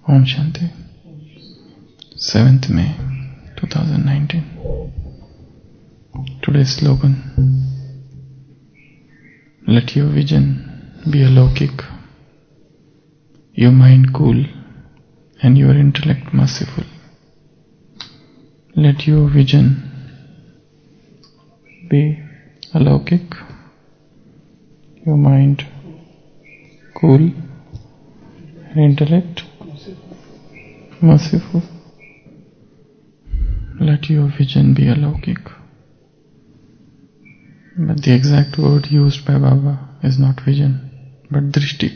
Om Shanti. 7th May 2019. Today's slogan: let your vision be alokik, your mind cool and your intellect merciful. Let your vision be alokik, your mind cool and intellect merciful. Let your vision be alokik. But the exact word used by Baba is not vision, but drishti.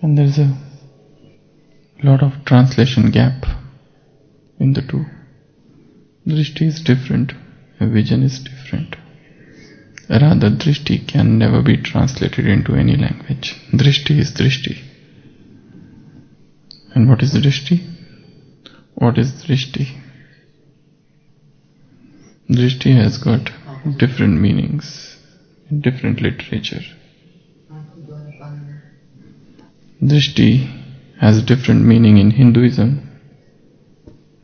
And there is a lot of translation gap in the two. Drishti is different, vision is different. Rather, drishti can never be translated into any language. Drishti is drishti. And what is drishti? What is drishti? Drishti has got different meanings in different literature. Drishti has different meaning in Hinduism.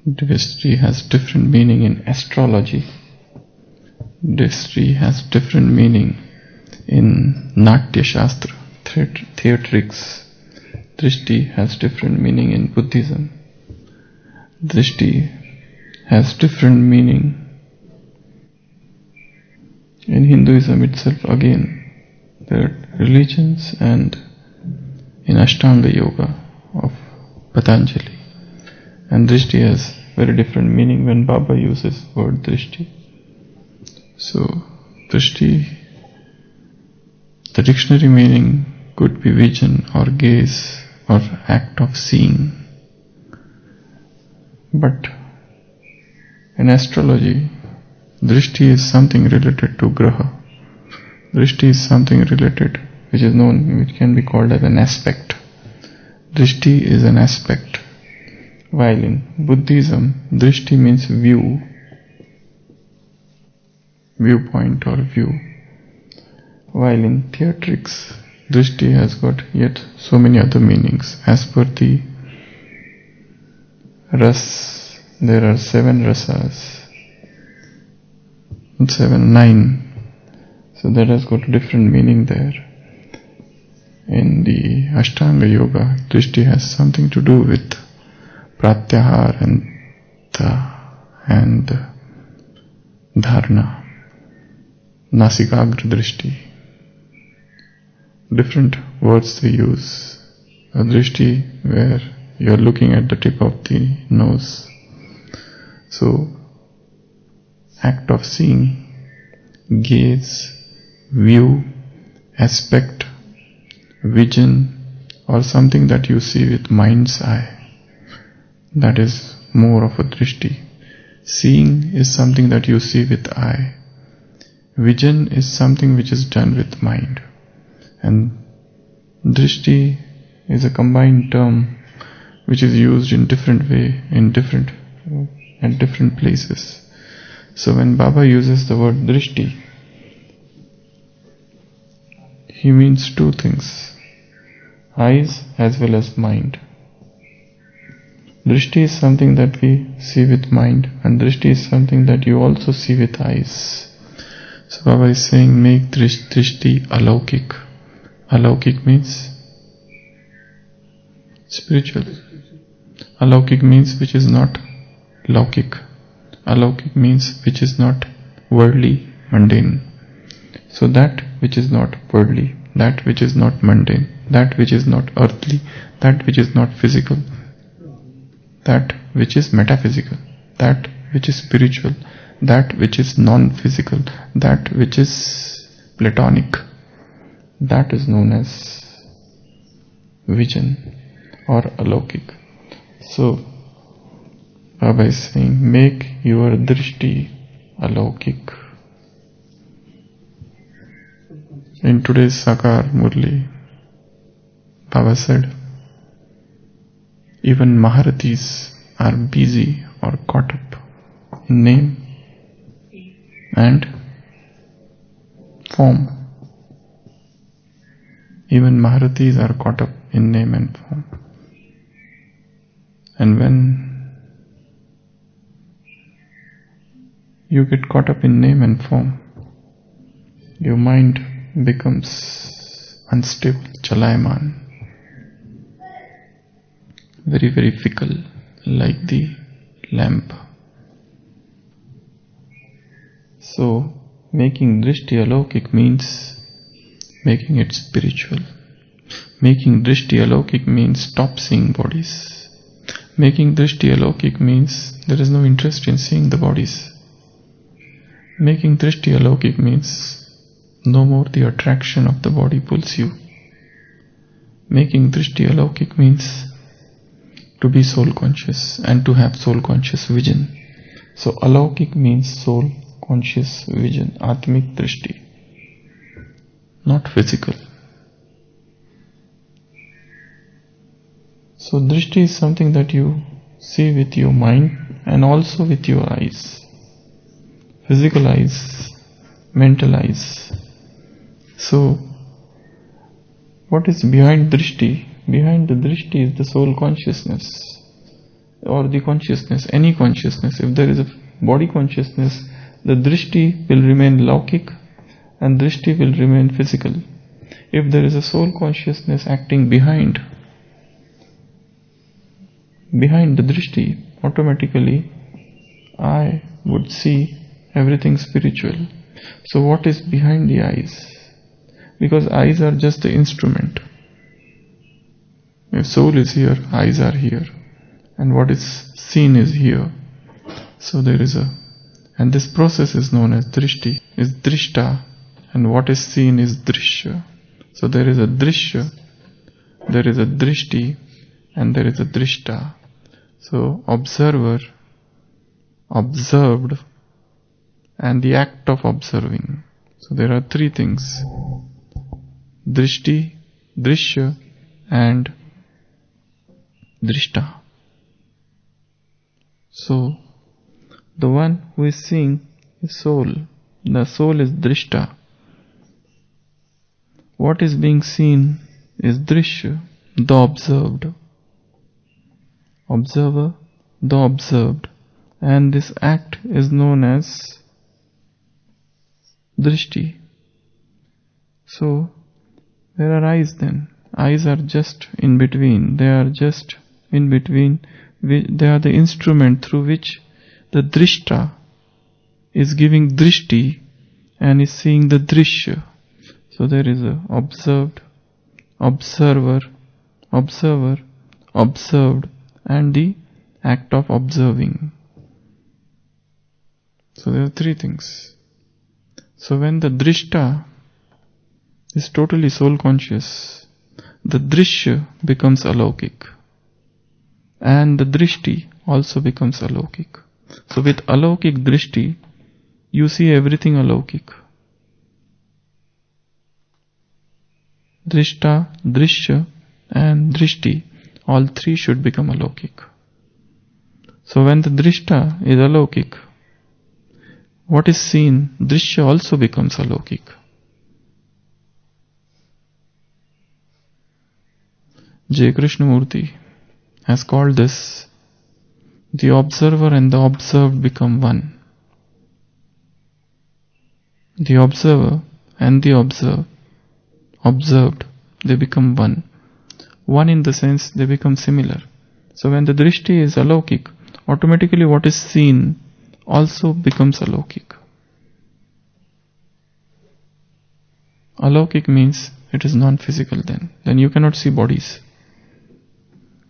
Drishti has different meaning in astrology. Drishti has different meaning in Natya Shastra, theatrics. Drishti has different meaning in Buddhism. Drishti has different meaning in Hinduism itself again. There are religions, and in Ashtanga Yoga of Patanjali. And drishti has very different meaning when Baba uses word drishti. So, drishti, the dictionary meaning could be vision or gaze or act of seeing. But in astrology, drishti is something related to graha. Drishti is something related which can be called as an aspect. Drishti is an aspect. While in Buddhism, drishti means view, viewpoint or view. While in theatrics, drishti has got yet so many other meanings. As per the ras, there are 7 rasas. 9. So that has got different meaning there. In the Ashtanga Yoga, drishti has something to do with pratyahar and dharana, nasikagra drishti. Different words they use. A drishti where you are looking at the tip of the nose. So, act of seeing, gaze, view, aspect, vision, or something that you see with mind's eye. That is more of a drishti. Seeing is something that you see with eye. Vision is something which is done with mind. And drishti is a combined term which is used in different way, at different places. So when Baba uses the word drishti, he means 2 things: eyes as well as mind. Drishti is something that we see with mind, and drishti is something that you also see with eyes. So Baba is saying, make drishti alokik. Alokik means spiritual. Alokik means which is not laukik. Alokik means which is not worldly, mundane. So that which is not worldly, that which is not mundane, that which is not earthly, that which is not physical, that which is metaphysical, that which is spiritual, that which is non-physical, that which is platonic, that is known as vision or alokik. So, Baba is saying, make your drishti alokik. In today's Sakar Murli, Baba said, even Maharathis are busy or caught up in name and form. Even Maharathis are caught up in name and form. And when you get caught up in name and form, your mind becomes unstable, chalayaman, very, very fickle, like the lamp. So, making drishti alokik means making it spiritual. Making drishti alokik means stop seeing bodies. Making drishti alokik means there is no interest in seeing the bodies. Making drishti alokik means no more the attraction of the body pulls you. Making drishti alokik means to be soul conscious and to have soul conscious vision. So alokik means soul conscious vision, atmik drishti, not physical. So drishti is something that you see with your mind and also with your eyes. Physical eyes, mental eyes. So what is behind drishti? Behind the drishti is the soul consciousness, or the consciousness, any consciousness. If there is a body consciousness, the drishti will remain laukik and drishti will remain physical. If there is a soul consciousness acting behind the drishti, automatically I would see everything spiritual. So what is behind the eyes? Because eyes are just the instrument. If soul is here, eyes are here, and what is seen is here. So there is and this process is known as drishti, is drishta, and what is seen is drishya. So there is a drishya, there is a drishti, and there is a drishta. So observer, observed, and the act of observing. So there are three things: drishti, drishya, and drishta. So the one who is seeing is soul. The soul is drishta. What is being seen is drishya, the observed. Observer, the observed. And this act is known as drishti. So where are eyes then? Eyes are just in between. They are just in between. They are the instrument through which the drishta is giving drishti and is seeing the drishya. So there is a observed, observer, observer, observed, and the act of observing. So there are three things. So when the drishta is totally soul conscious, the drishya becomes alokik, and the drishti also becomes alokik. So with alokik drishti, you see everything alokik. Drishta, drishya, and drishti, all three should become alokik. So when the drishta is alokik, what is seen, drishya also becomes alokik. J. Krishnamurti has called this: the observer and the observed become one. The observer and the observed, they become one. One in the sense they become similar. So when the drishti is alokik, automatically what is seen also becomes alokik. Alokik means it is non-physical then. Then you cannot see bodies.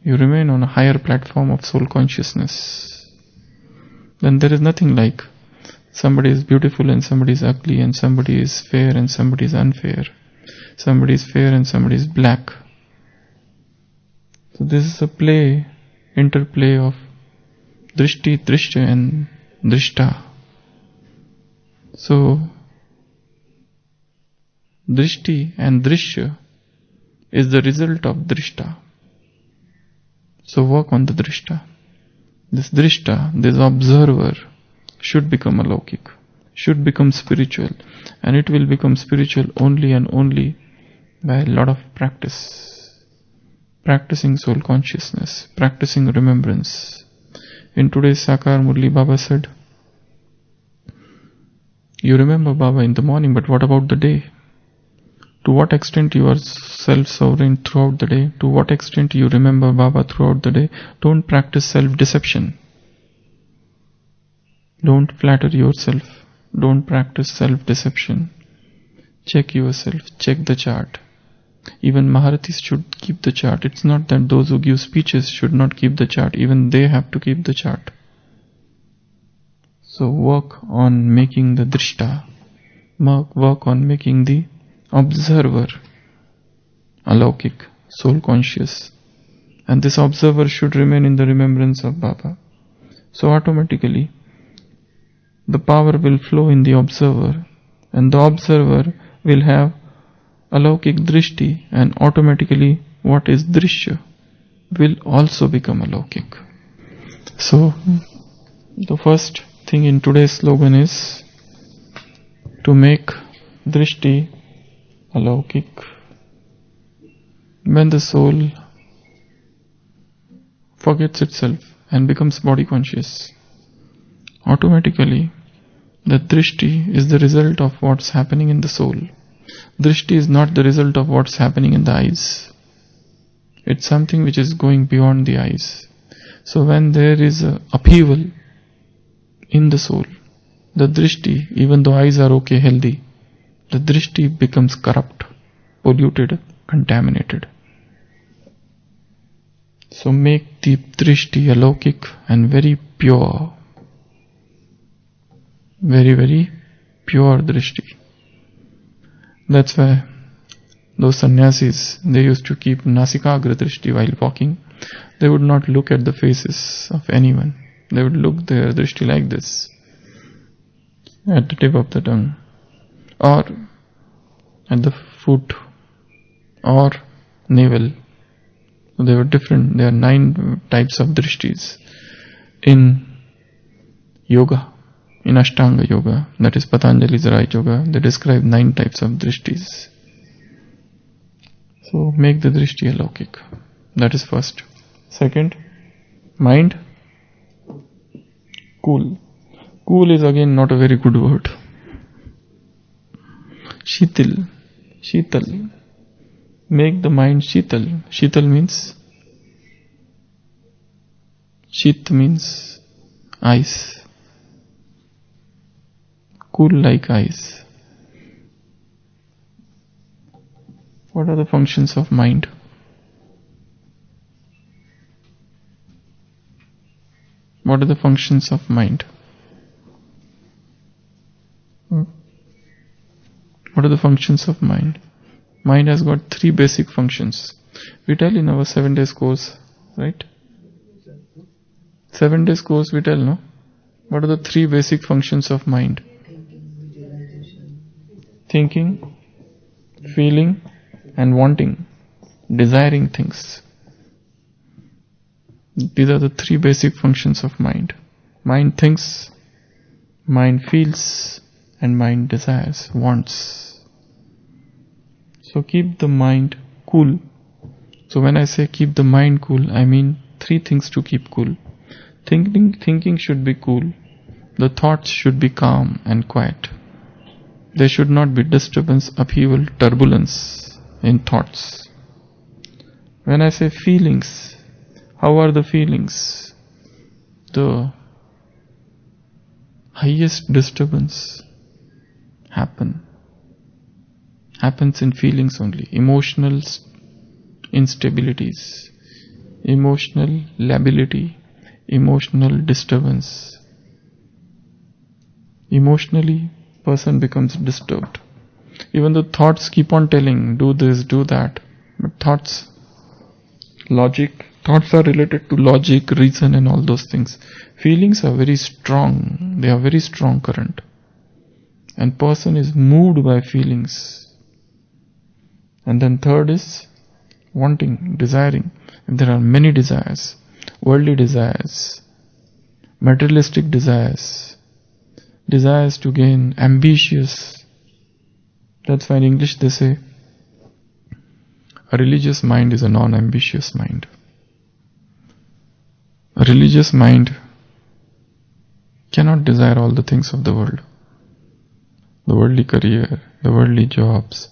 You remain on a higher platform of soul consciousness. Then there is nothing like somebody is beautiful and somebody is ugly, and somebody is fair and somebody is unfair. Somebody is fair and somebody is black. So this is a interplay of drishti, drishya, and drishta. So drishti and drishya is the result of drishta. So work on the drishta. This drishta, this observer, should become alokik, should become spiritual, and it will become spiritual only and only by a lot of practice. practicing soul consciousness, practicing remembrance. In today's Sakar, Murli Baba said, you remember Baba in the morning, but what about the day? To what extent you are self-sovereign throughout the day? To what extent you remember Baba throughout the day? Don't practice self-deception. Don't flatter yourself. Don't practice self-deception. Check yourself. Check the chart. Even Maharathis should keep the chart. It's not that those who give speeches should not keep the chart. Even they have to keep the chart. So work on making the drishta. Work on making the observer alokik, soul conscious. And this observer should remain in the remembrance of Baba. So automatically the power will flow in the observer, and the observer will have alokik drishti, and automatically what is drishya will also become alokik. So the first thing in today's slogan is to make drishti alokik. When the soul forgets itself and becomes body conscious, automatically the drishti is the result of what's happening in the soul. Drishti is not the result of what's happening in the eyes. It's something which is going beyond the eyes. So when there is a upheaval in the soul, the drishti, even though eyes are okay, healthy, the drishti becomes corrupt, polluted, contaminated. So make the drishti alokik and very pure. Very, very pure drishti. That's why those sannyasis, they used to keep nasikagra drishti while walking. They would not look at the faces of anyone. They would look their drishti like this, at the tip of the tongue, or at the foot, or navel. So they were different. There are 9 types of drishtis in yoga. In Ashtanga Yoga, that is Patanjali's Rajyoga, they describe 9 types of drishtis. So make the drishti alokik. That is first. Second, mind cool. Cool is again not a very good word. Shital. Shital. Make the mind shital. Shital means, shit means ice. Cool like ice. What are the functions of mind? What are the functions of mind? What are the functions of mind? Mind has got 3 basic functions. We tell in our 7 days course, right? 7 days course we tell, no? What are the 3 basic functions of mind? Thinking, feeling, and wanting, desiring things. These are the 3 basic functions of mind. Mind thinks, mind feels, and mind desires, wants. So keep the mind cool. So when I say keep the mind cool, I mean 3 things to keep cool. Thinking should be cool. The thoughts should be calm and quiet. There should not be disturbance, upheaval, turbulence in thoughts. When I say feelings, how are the feelings? The highest disturbance happens in feelings only. Emotional instabilities, emotional lability, emotional disturbance. Emotionally, person becomes disturbed. Even the thoughts keep on telling, do this, do that. But thoughts are related to logic, reason and all those things. Feelings are very strong. They are very strong current. And person is moved by feelings. And then third is wanting, desiring. If there are many desires, worldly desires, materialistic desires, desires to gain, ambitious. That's why in English they say, A religious mind is a non-ambitious mind. A religious mind cannot desire all the things of the world. The worldly career, the worldly jobs,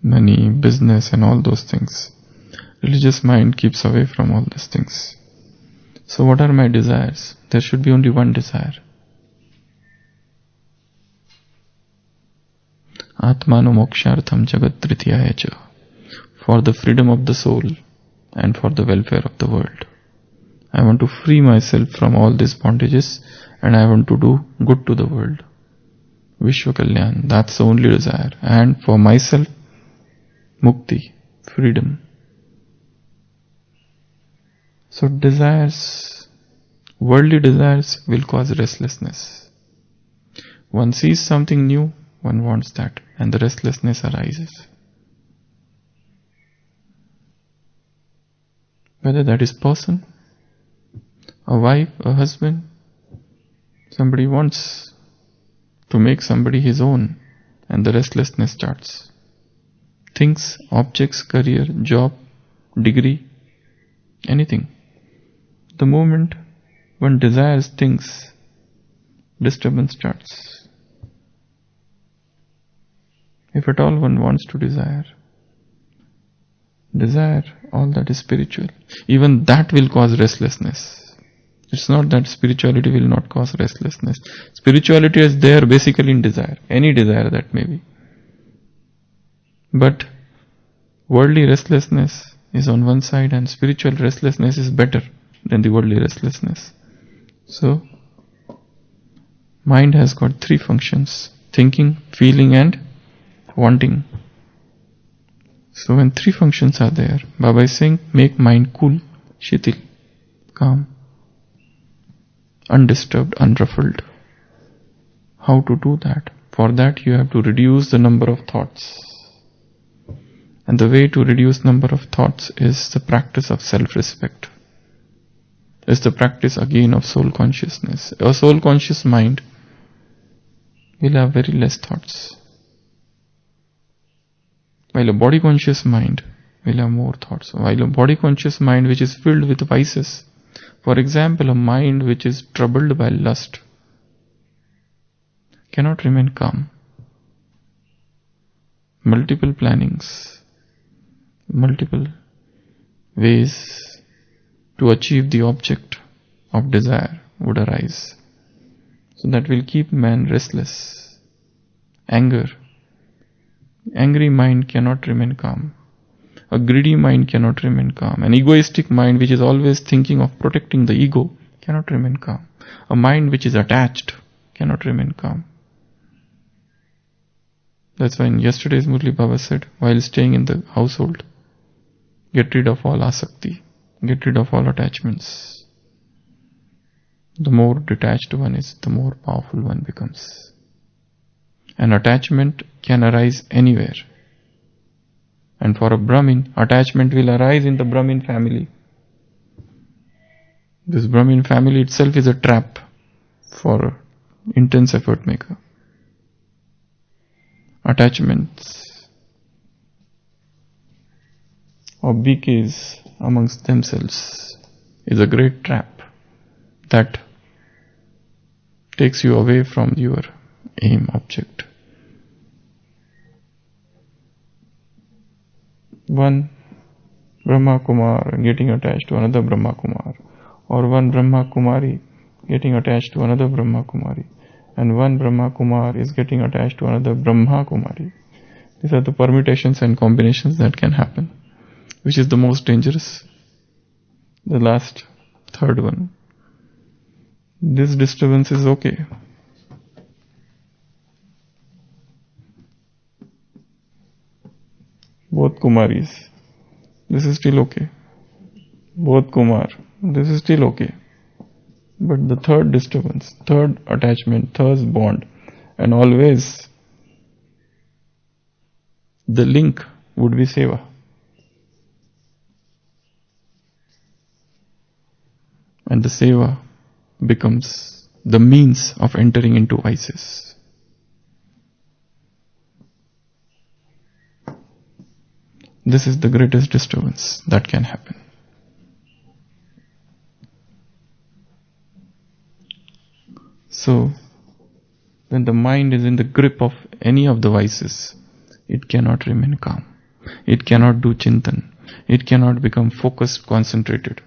money, business and all those things. Religious mind keeps away from all these things. So what are my desires? There should be only one desire. Atmano mokshartham jagat tritiya cha. For the freedom of the soul and for the welfare of the world. I want to free myself from all these bondages and I want to do good to the world. Vishwa Kalyan, that's the only desire. And for myself, mukti, freedom. So desires, worldly desires will cause restlessness. One sees something new, one wants that, and the restlessness arises. Whether that is person, a wife, a husband, somebody wants to make somebody his own, and the restlessness starts. Things, objects, career, job, degree, anything. The moment one desires things, disturbance starts. If at all one wants to desire all that is spiritual, even that will cause restlessness. It's not that spirituality will not cause restlessness. Spirituality is there basically in desire, any desire that may be. But worldly restlessness is on one side and spiritual restlessness is better than the worldly restlessness. So, mind has got three functions: thinking, feeling and wanting. So when three functions are there, Baba is saying, make mind cool, shitil, calm, undisturbed, unruffled. How to do that? For that you have to reduce the number of thoughts. And the way to reduce number of thoughts is the practice of self-respect. Is the practice again of soul consciousness. A soul conscious mind will have very less thoughts, while a body conscious mind will have more thoughts. While a body conscious mind which is filled with vices, for example, a mind which is troubled by lust, cannot remain calm. Multiple plannings, multiple ways to achieve the object of desire would arise. So that will keep man restless. Anger. Angry mind cannot remain calm. A greedy mind cannot remain calm. An egoistic mind which is always thinking of protecting the ego cannot remain calm. A mind which is attached cannot remain calm. That's why in yesterday's Murli Baba said, while staying in the household, get rid of all asakti, get rid of all attachments. The more detached one is, the more powerful one becomes. An attachment can arise anywhere. And for a Brahmin, attachment will arise in the Brahmin family. This Brahmin family itself is a trap for intense effort maker. Attachments or BKs amongst themselves is a great trap that takes you away from your aim object. One Brahma Kumar getting attached to another Brahma Kumar, or one Brahma Kumari getting attached to another Brahma Kumari, and one Brahma Kumar is getting attached to another Brahma Kumari. These are the permutations and combinations that can happen. Which is the most dangerous? The last, third one. This disturbance is okay. Both Kumaris, this is still okay. Both Kumar, this is still okay. But the third disturbance, third attachment, third bond, and always the link would be seva. And the seva becomes the means of entering into vices. This is the greatest disturbance that can happen. So, when the mind is in the grip of any of the vices, it cannot remain calm. It cannot do chintan. It cannot become focused, concentrated.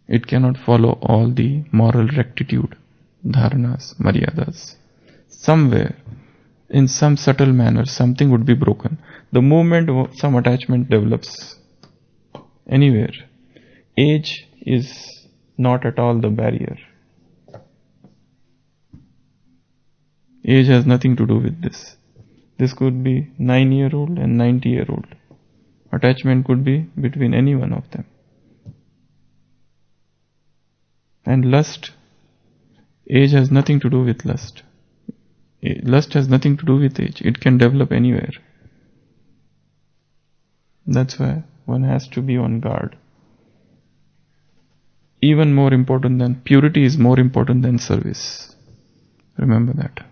It cannot follow all the moral rectitude, dharanas, maryadas. Somewhere, in some subtle manner, something would be broken. The moment some attachment develops anywhere, age is not at all the barrier. Age has nothing to do with this. This could be 9-year-old and 90-year-old. Attachment could be between any one of them. And lust, age has nothing to do with lust. Lust has nothing to do with age. It can develop anywhere. That's why one has to be on guard. Even more important than purity is more important than service. Remember that.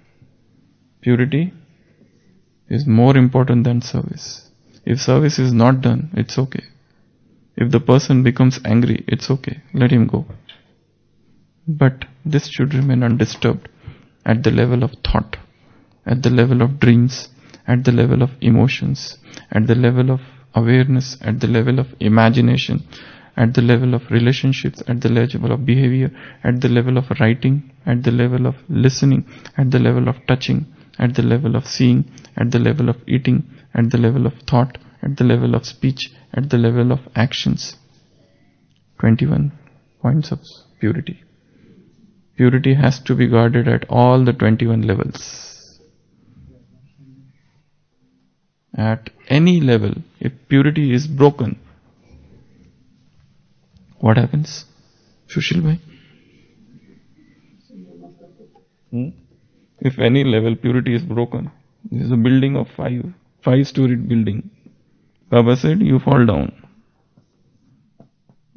Purity is more important than service. If service is not done, it's okay. If the person becomes angry, it's okay. Let him go. But this should remain undisturbed at the level of thought, at the level of dreams, at the level of emotions, at the level of awareness, at the level of imagination, at the level of relationships, at the level of behavior, at the level of writing, at the level of listening, at the level of touching, at the level of seeing, at the level of eating, at the level of thought, at the level of speech, at the level of actions. 21 points of purity. Purity has to be guarded at all the 21 levels. At any level, if purity is broken, what happens? Sushil Bhai? If any level purity is broken, this is a building of five-storied building. Baba said, you fall down.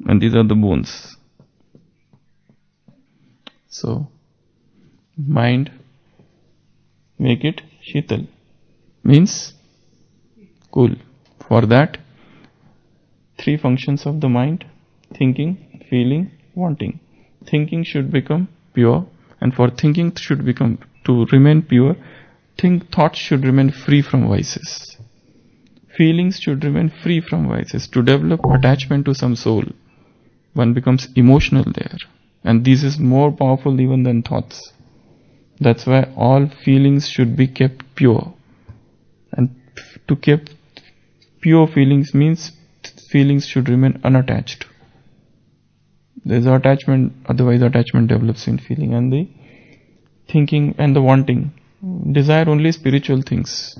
And these are the bones. So, mind, make it Shital. Means cool. For that, 3 functions of the mind: thinking, feeling, wanting. Thinking should become pure, and for thinking to remain pure, thoughts should remain free from vices. Feelings should remain free from vices. To develop attachment to some soul, one becomes emotional there. And this is more powerful even than thoughts. That's why all feelings should be kept pure. And to keep pure feelings means feelings should remain unattached. There is attachment, otherwise attachment develops in feeling. And the thinking and the wanting. Desire only spiritual things.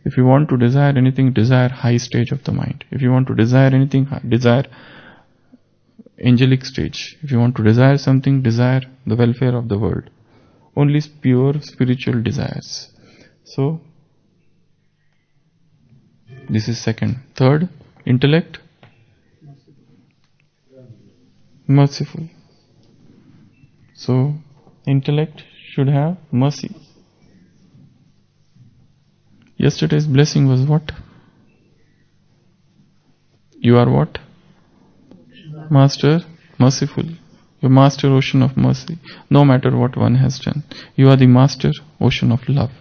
If you want to desire anything, desire high stage of the mind. If you want to desire anything, desire angelic stage. If you want to desire something, desire the welfare of the world. Only pure spiritual desires. So, this is second. Third, intellect. Merciful. So, intellect should have mercy. Yesterday's blessing was what? You are what? Master, merciful. Your master ocean of mercy. No matter what one has done. You are the master ocean of love.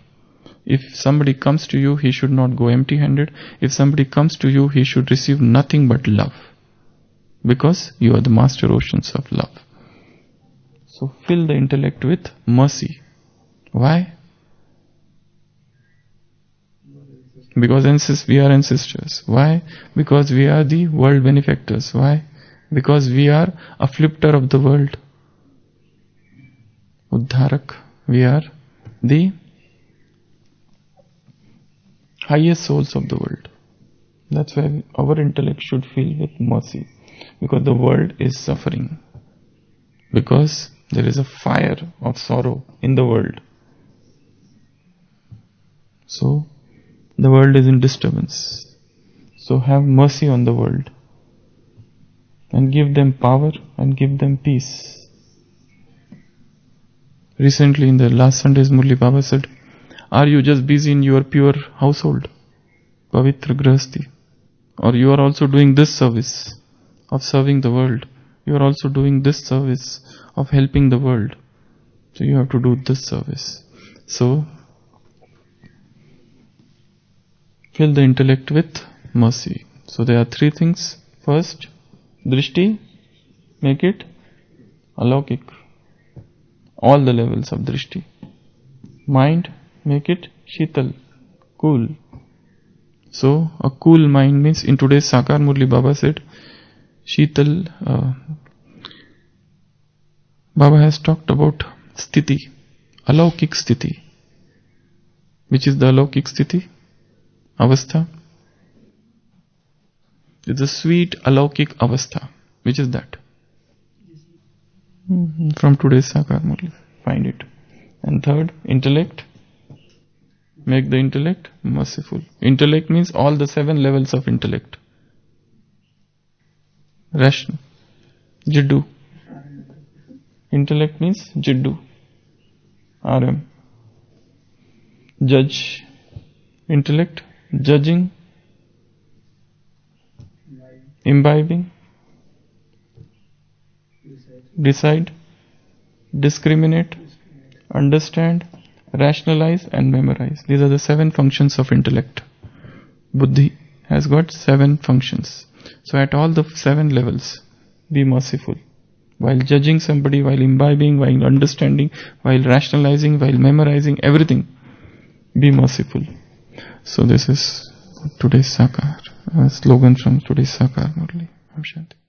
If somebody comes to you, he should not go empty-handed. If somebody comes to you, he should receive nothing but love. Because you are the master oceans of love. So fill the intellect with mercy. Why? Because we are ancestors. Why? Because we are the world benefactors. Why? Because we are afflictor of the world. Uddharak. We are the highest souls of the world. That's why our intellect should fill with mercy. Because the world is suffering. Because there is a fire of sorrow in the world. So, the world is in disturbance. So have mercy on the world. And give them power and give them peace. Recently in the last Sunday's Murli, Baba said, are you just busy in your pure household? Pavitra Grahasti. or you are also doing this service of serving the world. You are also doing this service of helping the world. So you have to do this service. So fill the intellect with mercy. So there are three things. First, drishti, make it alokik. All the levels of drishti. Mind, make it shital, cool. So a cool mind means, in today's Sakar Murli Baba said, Shital, Baba has talked about sthiti, alokik sthiti. Which is the alokik sthiti? Avastha. It's a sweet alokik avastha. Which is that? From today's Sakar Murli. Find it. And third, intellect. Make the intellect merciful. Intellect means all the 7 levels of intellect. Ration. Jiddu. Intellect means Jiddu. RM. Judge. Intellect. Judging. Imbibing. Decide. Discriminate. Understand. Rationalize and memorize. These are the 7 functions of intellect. Buddhi has got 7 functions. So at all the 7 levels, be merciful. While judging somebody, while imbibing, while understanding, while rationalizing, while memorizing, everything, be merciful. So this is today's Sakar, slogan from today's Sakar Murli. Om Shanti.